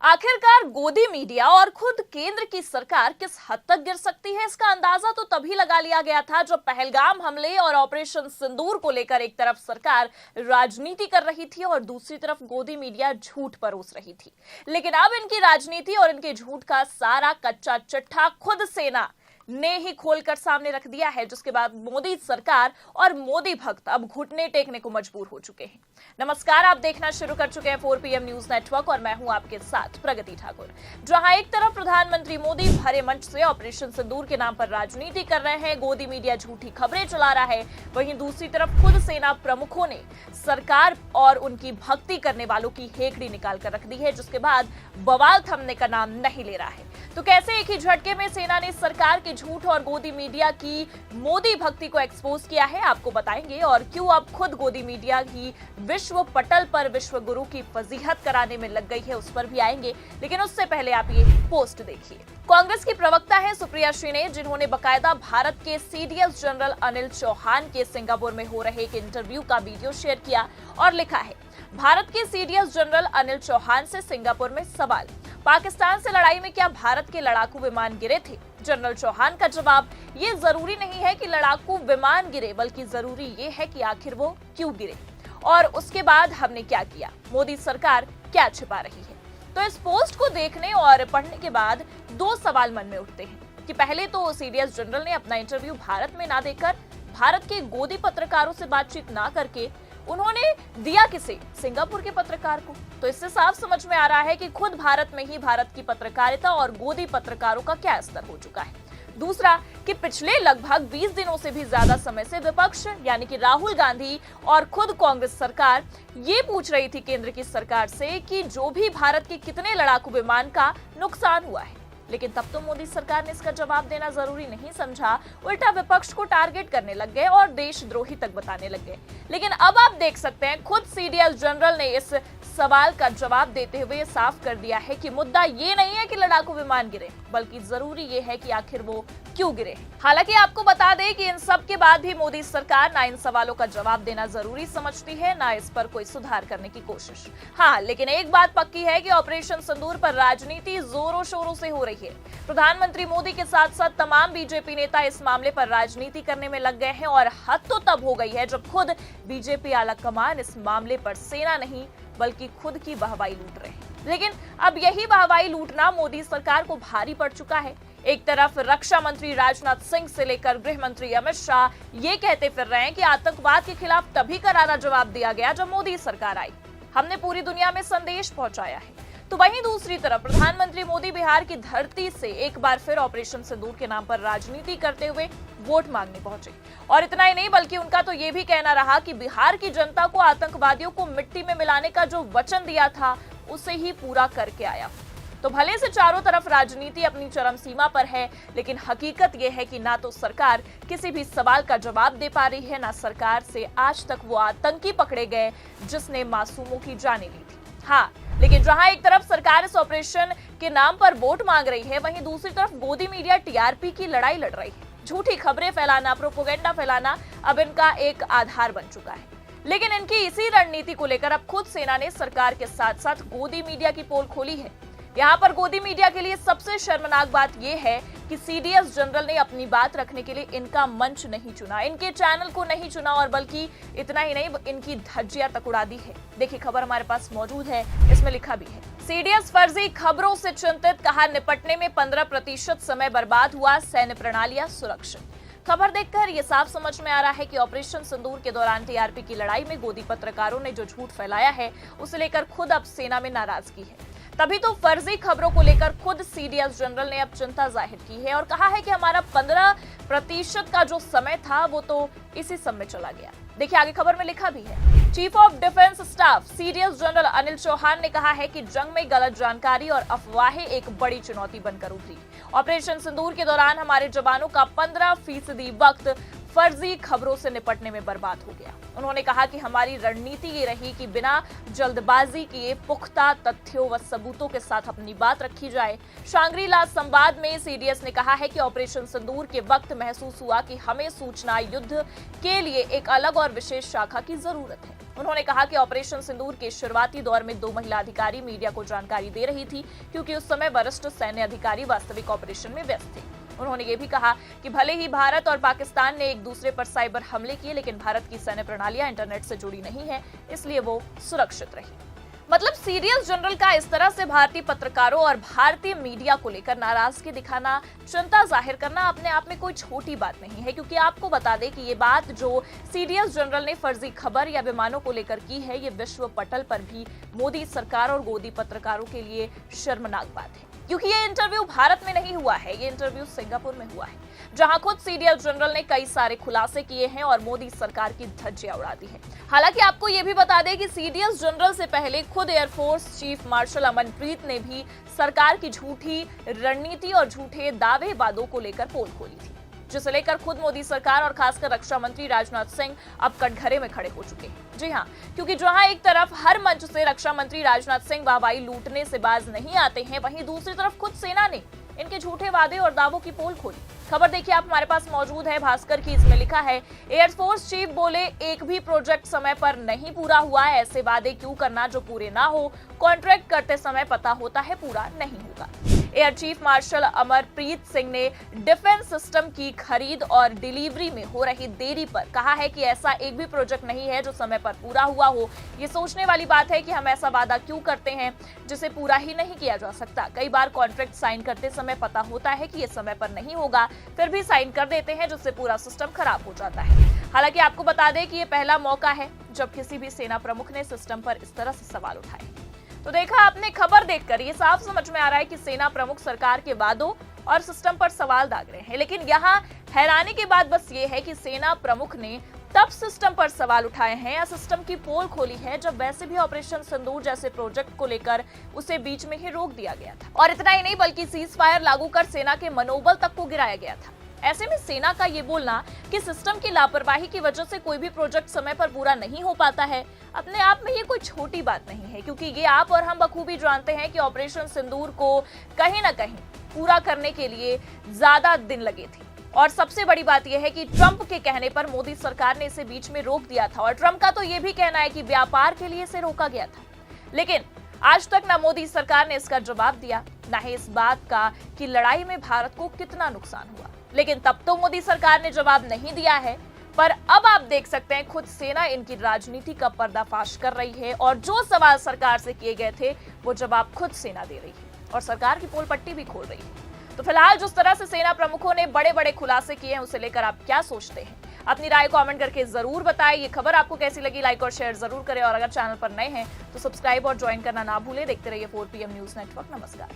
आखिरकार गोदी मीडिया और खुद केंद्र की सरकार किस हद तक गिर सकती है, इसका अंदाजा तो तभी लगा लिया गया था जब पहलगाम हमले और ऑपरेशन सिंदूर को लेकर एक तरफ सरकार राजनीति कर रही थी और दूसरी तरफ गोदी मीडिया झूठ परोस रही थी। लेकिन अब इनकी राजनीति और इनके झूठ का सारा कच्चा चिट्ठा खुद सेना ने ही खोलकर सामने रख दिया है, जिसके बाद मोदी सरकार और मोदी भक्त अब घुटने टेकने को मजबूर हो चुके हैं। नमस्कार, आप देखना शुरू कर चुके हैं 4PM न्यूज नेटवर्क और मैं हूं आपके साथ प्रगति ठाकुर। जहां एक तरफ प्रधानमंत्री मोदी भरे मंच से ऑपरेशन सिंदूर के नाम पर राजनीति कर रहे हैं, गोदी मीडिया झूठी खबरें चला रहा है, वहीं दूसरी तरफ खुद सेना प्रमुखों ने सरकार और उनकी भक्ति करने वालों की हेकड़ी निकाल कर रख दी है, जिसके बाद बवाल थमने का नाम नहीं ले रहा है। तो कैसे एक ही झटके में सेना ने सरकार के झूठ और गोदी मीडिया की मोदी भक्ति को एक्सपोज किया है, आपको बताएंगे। और क्यों अब खुद गोदी मीडिया ही विश्व पटल पर विश्व गुरु की फजीहत कराने में लग गई है, उस पर भी आएंगे। लेकिन उससे पहले आप ये पोस्ट देखिए। कांग्रेस की प्रवक्ता है सुप्रिया श्रीने, जिन्होंने बकायदा भारत के सीडीएस जनरल अनिल चौहान के सिंगापुर में हो रहे एक इंटरव्यू का वीडियो शेयर किया और लिखा है, भारत के सीडीएस जनरल अनिल चौहान से सिंगापुर में सवाल, पाकिस्तान से लड़ाई में क्या भारत के लड़ाकू विमान गिरे थे? जनरल चौहान का जवाब, ये जरूरी नहीं है कि लड़ाकू विमान गिरे, बल्कि जरूरी ये है कि आखिर वो क्यों गिरे और उसके बाद हमने क्या किया, मोदी सरकार क्या छिपा रही है। तो इस पोस्ट को देखने और पढ़ने के बाद दो सवाल मन में उठते हैं कि पहले तो सीडीएस जनरल ने अपना इंटरव्यू भारत में ना देकर भारत के गोदी पत्रकारों से बातचीत ना करके उन्होंने दिया किसे, सिंगापुर के पत्रकार को। तो इससे साफ समझ में आ रहा है कि खुद भारत में ही भारत की पत्रकारिता और गोदी पत्रकारों का क्या स्तर हो चुका है। दूसरा कि पिछले लगभग 20 दिनों से भी ज्यादा समय से विपक्ष यानी कि राहुल गांधी और खुद कांग्रेस सरकार ये पूछ रही थी केंद्र की सरकार से कि जो भी भारत के कितने लड़ाकू विमान का नुकसान हुआ है, लेकिन तब तो मोदी सरकार ने इसका जवाब देना जरूरी नहीं समझा, उल्टा विपक्ष को टारगेट करने लग गए और देशद्रोही तक बताने लग गए। लेकिन अब आप देख सकते हैं खुद सीडीएस जनरल ने इस सवाल का जवाब देते हुए साफ कर दिया है कि मुद्दा ये नहीं है कि लड़ाकू विमान गिरे, बल्कि जरूरी ये है कि आखिर वो क्यों गिरे। हालांकि आपको बता दें कि इन सब के बाद भी मोदी सरकार ना इन सवालों का जवाब देना जरूरी समझती है, ना इस पर कोई सुधार करने की कोशिश। हाँ, लेकिन एक बात पक्की है कि ऑपरेशन सिंदूर पर राजनीति जोरों शोरों से हो रही है। प्रधानमंत्री मोदी के साथ साथ तमाम बीजेपी नेता इस मामले पर राजनीति करने में लग गए हैं और हद तो तब हो गई है जब खुद बीजेपी आला कमान इस मामले पर सेना नहीं बल्कि खुद की वाहवाही लूट रहे हैं। लेकिन अब यही वाहवाही लूटना मोदी सरकार को भारी पड़ चुका है। एक तरफ रक्षा मंत्री राजनाथ सिंह से लेकर गृह मंत्री अमित शाह ये कहते फिर रहे हैं कि आतंकवाद के खिलाफ तभी करारा जवाब दिया गया जब मोदी सरकार आई, हमने पूरी दुनिया में संदेश पहुंचाया है। तो वहीं दूसरी तरफ प्रधानमंत्री मोदी बिहार की धरती से एक बार फिर ऑपरेशन सिंदूर के नाम पर राजनीति करते हुए वोट मांगने पहुंचे। और इतना ही नहीं बल्कि उनका तो ये भी कहना रहा कि बिहार की जनता को आतंकवादियों को मिट्टी में मिलाने का जो वचन दिया था उसे ही पूरा करके आया। तो भले से चारों तरफ राजनीति अपनी चरम सीमा पर है, लेकिन हकीकत यह है कि ना तो सरकार किसी भी सवाल का जवाब दे पा रही है, ना सरकार से आज तक वो आतंकी पकड़े गए जिसने मासूमों की जानें ली थी। हाँ, लेकिन जहां एक तरफ सरकार इस ऑपरेशन के नाम पर वोट मांग रही है, वहीं दूसरी तरफ गोदी मीडिया टीआरपी की लड़ाई लड़ रही है। झूठी खबरें फैलाना, प्रोपेगेंडा फैलाना अब इनका एक आधार बन चुका है। लेकिन इनकी इसी रणनीति को लेकर अब खुद सेना ने सरकार के साथ साथ गोदी मीडिया की पोल खोली है। यहाँ पर गोदी मीडिया के लिए सबसे शर्मनाक बात यह है कि सीडीएस जनरल ने अपनी बात रखने के लिए इनका मंच नहीं चुना, इनके चैनल को नहीं चुना और बल्कि इतना ही नहीं इनकी धज्जियां तक उड़ा दी है। देखिए, खबर हमारे पास मौजूद है, इसमें लिखा भी है, सीडीएस फर्जी खबरों से चिंतित, कहा निपटने में 15% समय बर्बाद हुआ, सैन्य प्रणालियां सुरक्षित। खबर देखकर यह साफ समझ में आ रहा है कि ऑपरेशन सिंदूर के दौरान टीआरपी की लड़ाई में गोदी पत्रकारों ने जो झूठ फैलाया है उसे लेकर खुद अब सेना में नाराजगी है। तभी तो फर्जी खबरों को लेकर खुद सीडीएस जनरल ने अब चिंता जाहिर की है और कहा है कि हमारा 15% का जो समय था वो तो इसी सब में चला गया। देखिए, आगे खबर में लिखा भी है, chief of defence staff CDS general Anil Chauhan ने कहा है कि जंग में गलत जानकारी और अफवाहें एक बड़ी चुनौती बनकर उभरी। ऑपरेशन सिंदूर के दौरान हमारे जवानों का 15% वक्त फर्जी खबरों से निपटने में बर्बाद हो गया। उन्होंने कहा कि हमारी रणनीति ये रही कि बिना जल्दबाजी किए पुख्ता तथ्यों व सबूतों के साथ अपनी बात रखी जाए। शांग्री-ला संवाद में सीडीएस ने कहा है कि ऑपरेशन सिंदूर के वक्त महसूस हुआ कि हमें सूचना युद्ध के लिए एक अलग और विशेष शाखा की जरूरत है। उन्होंने कहा कि ऑपरेशन सिंदूर के शुरुआती दौर में 2 महिला अधिकारी मीडिया को जानकारी दे रही थी, क्योंकि उस समय वरिष्ठ सैन्य अधिकारी वास्तविक ऑपरेशन में व्यस्त थे। उन्होंने ये भी कहा कि भले ही भारत और पाकिस्तान ने एक दूसरे पर साइबर हमले किए, लेकिन भारत की सैन्य प्रणालियां इंटरनेट से जुड़ी नहीं है, इसलिए वो सुरक्षित रही। मतलब सीडीएस जनरल का इस तरह से भारतीय पत्रकारों और भारतीय मीडिया को लेकर नाराजगी दिखाना, चिंता जाहिर करना अपने आप में कोई छोटी बात नहीं है, क्योंकि आपको बता दें कि ये बात जो सीडीएस जनरल ने फर्जी खबर या विमानों को लेकर की है, ये विश्व पटल पर भी मोदी सरकार और गोदी पत्रकारों के लिए शर्मनाक बात है। क्योंकि ये इंटरव्यू भारत में नहीं हुआ है, ये इंटरव्यू सिंगापुर में हुआ है, जहां खुद सीडीएस जनरल ने कई सारे खुलासे किए हैं और मोदी सरकार की धज्जियां उड़ा दी है। हालांकि आपको ये भी बता दें कि सीडीएस जनरल से पहले खुद एयरफोर्स चीफ मार्शल अमनप्रीत ने भी सरकार की झूठी रणनीति और झूठे दावे वादों को लेकर पोल खोली थी, जिसे लेकर खुद मोदी सरकार और खासकर रक्षा मंत्री राजनाथ सिंह अब कटघरे में खड़े हो चुके हैं। जी हां, क्योंकि जहां एक तरफ हर मंच से रक्षा मंत्री राजनाथ सिंह वाहवाही लूटने से बाज नहीं आते हैं, वहीं दूसरी तरफ खुद सेना ने इनके झूठे वादे और दावों की पोल खोली। खबर देखिए, आप हमारे पास मौजूद है भास्कर की। इसमें लिखा है, एयरफोर्स चीफ बोले एक भी प्रोजेक्ट समय पर नहीं पूरा हुआ है, ऐसे वादे क्यों करना जो पूरे ना हो, कॉन्ट्रैक्ट करते समय पता होता है पूरा नहीं होगा। Air chief marshal Amarpreet Singh ने डिफेंस सिस्टम की खरीद और डिलीवरी में हो रही देरी पर कहा है कि ऐसा एक भी प्रोजेक्ट नहीं है जो समय पर पूरा हुआ हो। ये सोचने वाली बात है कि हम ऐसा वादा क्यों करते हैं जिसे पूरा ही नहीं किया जा सकता। कई बार कॉन्ट्रैक्ट साइन करते समय पता होता है कि ये समय पर नहीं होगा, फिर भी साइन कर देते हैं, जिससे पूरा सिस्टम खराब हो जाता है। हालांकि आपको बता दें कि ये पहला मौका है जब किसी भी सेना प्रमुख ने सिस्टम पर इस तरह से सवाल उठाए। तो देखा आपने, खबर देखकर ये साफ समझ में आ रहा है कि सेना प्रमुख सरकार के वादों और सिस्टम पर सवाल दाग रहे हैं। लेकिन यहाँ हैरानी की बात बस ये है कि सेना प्रमुख ने तब सिस्टम पर सवाल उठाए हैं या सिस्टम की पोल खोली है जब वैसे भी ऑपरेशन सिंदूर जैसे प्रोजेक्ट को लेकर उसे बीच में ही रोक दिया गया था। और इतना ही नहीं, बल्कि सीज फायर लागू कर सेना के मनोबल तक को गिराया गया था। ऐसे में सेना का ये बोलना कि सिस्टम की लापरवाही की वजह से कोई भी प्रोजेक्ट समय पर पूरा नहीं हो पाता है, अपने आप में ये कोई छोटी बात नहीं है, क्योंकि ये आप और हम बखूबी जानते हैं कि ऑपरेशन सिंदूर को कहीं ना कहीं पूरा करने के लिए ज्यादा दिन लगे थे। और सबसे बड़ी बात यह है कि ट्रंप के कहने पर मोदी सरकार ने इसे बीच में रोक दिया था, और ट्रंप का तो ये भी कहना है कि व्यापार के लिए इसे रोका गया था। लेकिन आज तक ना मोदी सरकार ने इसका जवाब दिया, ना ही इस बात का कि लड़ाई में भारत को कितना नुकसान हुआ। लेकिन तब तो मोदी सरकार ने जवाब नहीं दिया है, पर अब आप देख सकते हैं खुद सेना इनकी राजनीति का पर्दाफाश कर रही है, और जो सवाल सरकार से किए गए थे वो जवाब खुद सेना दे रही है और सरकार की पोल पट्टी भी खोल रही है। तो फिलहाल जिस तरह से सेना प्रमुखों ने बड़े बड़े खुलासे किए हैं, उसे लेकर आप क्या सोचते हैं? अपनी राय कमेंट करके जरूर बताएं। ये खबर आपको कैसी लगी, लाइक और शेयर जरूर करें, और अगर चैनल पर नए हैं तो सब्सक्राइब और ज्वाइन करना ना भूलें। देखते रहिए 4PM न्यूज नेटवर्क। नमस्कार।